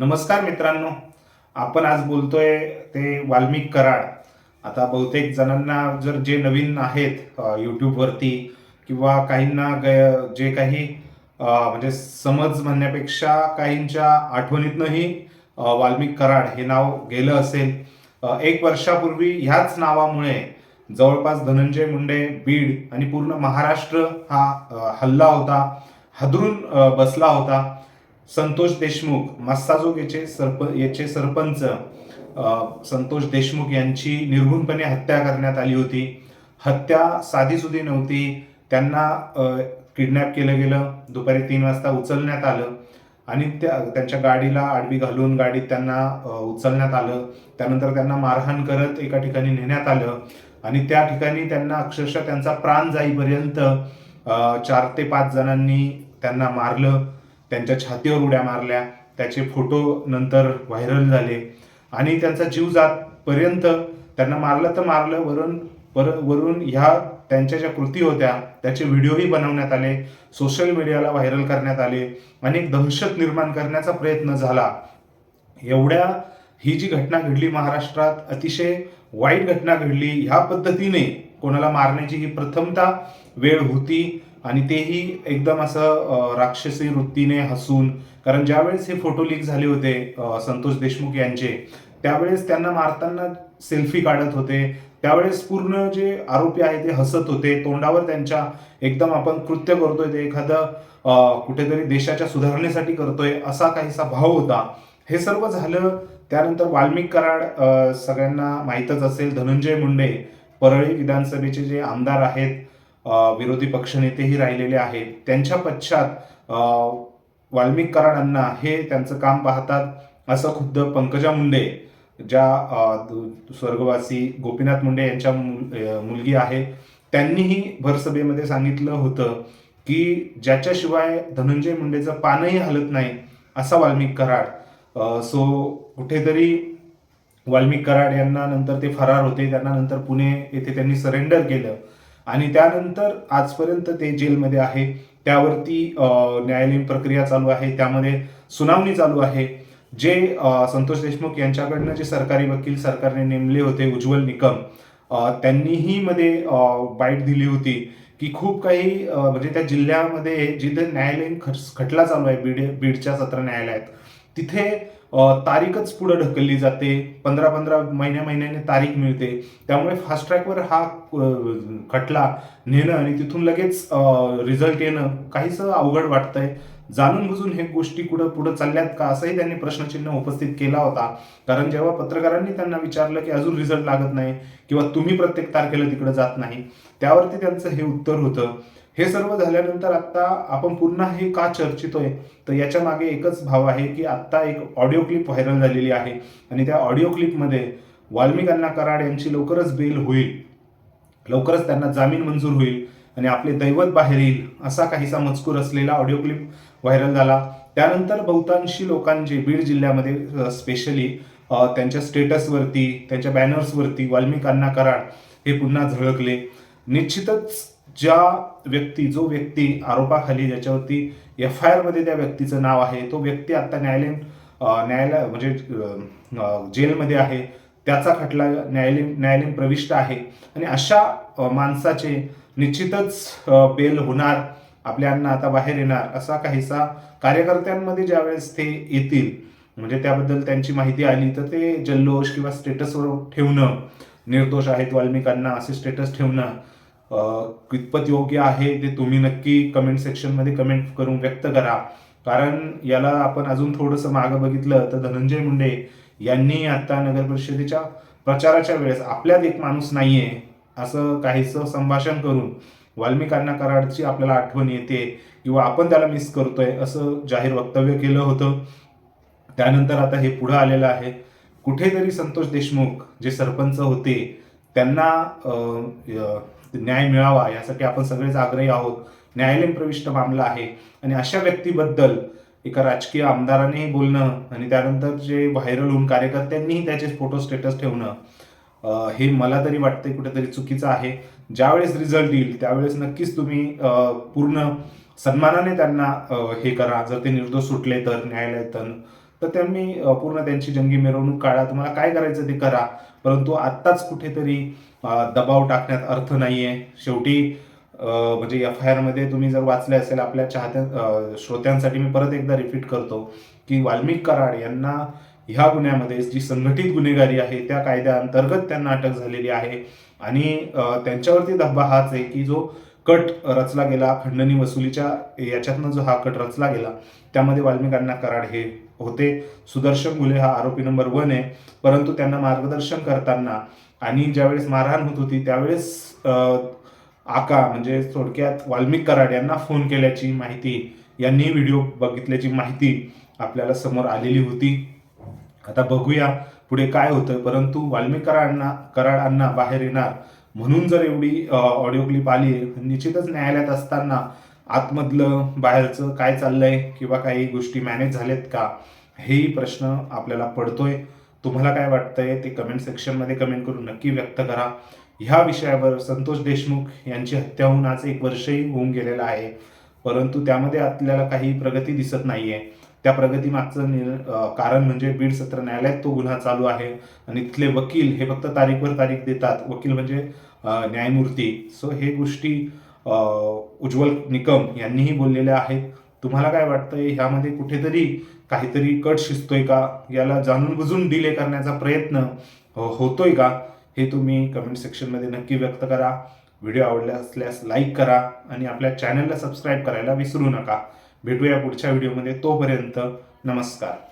नमस्कार मित्रांनो. आपण आज बोलतोय ते वाल्मिक कराड. आता बहुतेक जणांना जर जे नवीन आहेत यूट्यूबवरती किंवा काहींना जे काही म्हणजे समज म्हणण्यापेक्षा काहींच्या आठवणीतनंही वाल्मिक कराड हे नाव गेलं असेल. 1 वर्षापूर्वी ह्याच नावामुळे जवळपास धनंजय मुंडे, बीड आणि पूर्ण महाराष्ट्र हा हल्ला होता, हादरून बसला होता. संतोष देशमुख मस्साजोग याचे सरपंच संतोष देशमुख यांची निर्घृणपणे हत्या करण्यात आली होती. हत्या साधीसुधी नव्हती. त्यांना किडनॅप केलं गेलं. दुपारी 3 वाजता उचलण्यात आलं आणि त्यांच्या गाडीला आडवी घालून गाडीत त्यांना उचलण्यात आलं. त्यानंतर त्यांना मारहाण करत एका ठिकाणी नेण्यात आलं आणि त्या ठिकाणी त्यांना अक्षरशः त्यांचा प्राण जाईपर्यंत 4 ते 5 जणांनी त्यांना मारलं. त्यांच्या छातीवर उड्या मारल्या. त्याचे फोटो नंतर व्हायरल झाले आणि त्यांचा जीव जातपर्यंत त्यांना मारलं तर मारलं, वरून ह्या त्यांच्या ज्या कृती होत्या त्याचे व्हिडिओही बनवण्यात आले, सोशल मीडियाला व्हायरल करण्यात आले, अनेक दहशत निर्माण करण्याचा प्रयत्न झाला. एवढ्या ही जी घटना घडली महाराष्ट्रात, अतिशय वाईट घटना घडली. ह्या पद्धतीने कोणाला मारण्याची ही प्रथमतः वेळ होती आणि तेही एकदम असं राक्षसी वृत्तीने हसून. कारण ज्यावेळेस हे फोटो लीक झाले होते संतोष देशमुख यांचे, त्यावेळेस त्यांना मारताना सेल्फी काढत होते. त्यावेळेस पूर्ण जे आरोपी आहे ते हसत होते. तोंडावर त्यांच्या एकदम आपण कृत्य करतोय ते एखादं कुठेतरी देशाच्या सुधारणेसाठी करतोय असा काहीसा भाव होता. हे सर्व झालं. त्यानंतर वाल्मिक कराड सगळ्यांना माहीतच असेल, धनंजय मुंडे परळी विधानसभेचे जे आमदार आहेत, विरोधी पक्षनेतेही राहिलेले आहेत, त्यांच्या पश्चात वाल्मिक कराडांना हे त्यांचं काम पाहतात असं खुद्द पंकजा मुंडे, ज्या स्वर्गवासी गोपीनाथ मुंडे यांच्या मुलगी आहे, त्यांनीही भरसभेमध्ये सांगितलं होतं की ज्याच्याशिवाय धनंजय मुंडेचं पानही हलत नाही असा वाल्मिक कराड. सो कुठेतरी वाल्मिक कराड यांना नंतर ते फरार होते. त्यांना नंतर पुणे येथे त्यांनी सरेंडर केलं आणि त्यानंतर आजपर्यंत ते जेलमध्ये आहे. त्यावरती न्यायालयीन प्रक्रिया चालू आहे, त्यामध्ये सुनावणी चालू आहे. जे संतोष देशमुख यांच्याकडनं जे सरकारी वकील सरकारने नेमले होते, उज्ज्वल निकम, त्यांनीही मध्ये बाईट दिली होती की खूप काही म्हणजे त्या जिल्ह्यामध्ये जिथे न्यायालयीन खटला चालू आहे बीडच्या सत्र न्यायालयात, तिथे तारीखच पुढे ढकलली जाते. 15-15 महिन्याने तारीख मिळते. त्यामुळे फास्ट ट्रॅकवर हा खटला नेणं आणि तिथून लगेच रिझल्ट येणं काहीसं अवघड वाटतंय. जाणून बुजून हे गोष्टी पुढे चालल्यात का असंही त्यांनी प्रश्नचिन्ह उपस्थित केला होता. कारण जेव्हा पत्रकारांनी त्यांना विचारलं की अजून रिझल्ट लागत नाही किंवा तुम्ही प्रत्येक तारखेला तिकडे जात नाही, त्यावरती त्यांचं हे उत्तर होतं. हे सर्व झाल्यानंतर आता आपण पुन्हा हे का चर्चितोय, तर याच्या मागे एकच भाव आहे की आत्ता एक ऑडिओ क्लिप व्हायरल झालेली आहे आणि त्या ऑडिओ क्लिपमध्ये वाल्मिक अण्णा कराड यांची लवकरच बेल होईल, लवकरच त्यांना जामीन मंजूर होईल आणि आपले दैवत बाहेर येईल असा काहीसा मजकूर असलेला ऑडिओ क्लिप व्हायरल झाला. त्यानंतर बहुतांशी लोकांचे बीड जिल्ह्यामध्ये स्पेशली त्यांच्या स्टेटसवरती, त्यांच्या बॅनर्सवरती वाल्मिक अण्णा कराड हे पुन्हा झळकले. निश्चितच जो व्यक्ती आरोपाखाली ज्याच्यावरती FIR मध्ये त्या व्यक्तीचं नाव आहे, तो व्यक्ती आता न्यायालय म्हणजे जेलमध्ये आहे. त्याचा खटला न्यायालयीन प्रविष्ट आहे आणि अशा माणसाचे निश्चितच बेल होणार. आपल्या अण्णा आता बाहेर येणार असा काहीसा कार्यकर्त्यांमध्ये ज्यावेळेस ते येतील, म्हणजे त्याबद्दल त्यांची माहिती आली, तर ते जल्लोष किंवा स्टेटसवर ठेवणं, निर्दोष आहेत वाल्मिक अण्णा असे स्टेटस ठेवणं कितपत योग्य आहे ते तुम्ही नक्की कमेंट सेक्शनमध्ये कमेंट करून व्यक्त करा. कारण याला आपण अजून थोडंसं मागं बघितलं तर धनंजय मुंडे यांनी आता नगर परिषदेच्या प्रचाराच्या वेळेस आपल्यात एक माणूस नाहीये असं काहीसं संभाषण करून वाल्मिक अण्णा कराडची आपल्याला आठवण येते किंवा आपण त्याला मिस करतोय असं जाहीर वक्तव्य केलं होतं. त्यानंतर आता हे पुढं आलेलं आहे. कुठेतरी संतोष देशमुख जे सरपंच होते त्यांना न्याय मिळावा यासाठी आपण सगळेच आग्रही आहोत. न्यायालयीन प्रविष्ट मामला आहे आणि अशा व्यक्तीबद्दल एका राजकीय आमदारानेही बोलणं आणि त्यानंतर जे व्हायरल होऊन कार्यकर्त्यांनीही त्याचे फोटो स्टेटस ठेवणं हे मला तरी वाटतंय कुठेतरी चुकीचं आहे. ज्यावेळेस रिझल्ट येईल त्यावेळेस नक्कीच तुम्ही पूर्ण सन्मानाने त्यांना हे करा. जर ते निर्दोष सुटले तर न्यायालयातून तर त्यांनी पूर्ण त्यांची जंगी मिरवणूक काढा, तुम्हाला काय करायचं ते करा, परंतु आत्ताच कुठेतरी दबाव टाकण्यात अर्थ नाहीये. शेवटी म्हणजे FIR मध्ये तुम्ही जर वाचले असेल, आपल्या श्रोत्यांसाठी मी परत एकदा रिपीट करतो की वाल्मिक कराड यांना ह्या गुन्ह्यामध्ये जी संघटित गुन्हेगारी आहे त्या कायद्याअंतर्गत त्यांना अटक झालेली आहे. आणि त्यांच्यावरती धब्बा हाच आहे की जो कट रचला गेला खंडणी वसुलीच्या याच्यातनं, जो हा कट रचला गेला त्यामध्ये वाल्मिकांना कराड हे होते. सुदर्शन घुले हा आरोपी नंबर 1 आहे, परंतु त्यांना मार्गदर्शन करताना आणि ज्यावेळेस मारहाण होत होती त्यावेळेस आका म्हणजे थोडक्यात वाल्मिक कराड यांना फोन केल्याची माहिती, यांनी व्हिडिओ बघितल्याची माहिती आपल्याला समोर आलेली होती. आता बघूया पुढे काय होतं, परंतु वाल्मिक कराडांना बाहेर येणार म्हणून जर एवढी ऑडिओ क्लिप आली, निश्चितच न्यायालयात असताना आतमधलं बाहेरचं काय चाललंय किंवा काही गोष्टी मॅनेज झालेत का, हेही प्रश्न आपल्याला पडतोय. तुम्हाला काय वाटतंय ते कमेंट सेक्शनमध्ये कमेंट करून नक्की व्यक्त करा. ह्या विषयावर संतोष देशमुख यांची हत्या होऊन आज 1 वर्षही होऊन गेलेलं आहे, परंतु त्यामध्ये आपल्याला काही प्रगती दिसत नाहीये. त्या प्रगतीमागचं कारण म्हणजे बीड सत्र न्यायालयात तो गुन्हा चालू आहे आणि तिथले वकील हे फक्त तारीखवर तारीख देतात. वकील म्हणजे न्यायमूर्ती. सो हे गोष्टी उज्ज्वल निकम यांनीही बोललेल्या आहेत. तुम्हाला काय वाटतंय, ह्यामध्ये कुठेतरी काहीतरी कट शिजतोय का, याला जाणून बुजून डिले करण्याचा प्रयत्न होतोय का, हे तुम्ही कमेंट सेक्शनमध्ये नक्की व्यक्त करा. व्हिडिओ आवडला असल्यास लाईक करा आणि आपल्या चॅनलला सबस्क्राईब करायला विसरू नका. भेटूया पुढच्या व्हिडिओमध्ये. तोपर्यंत नमस्कार.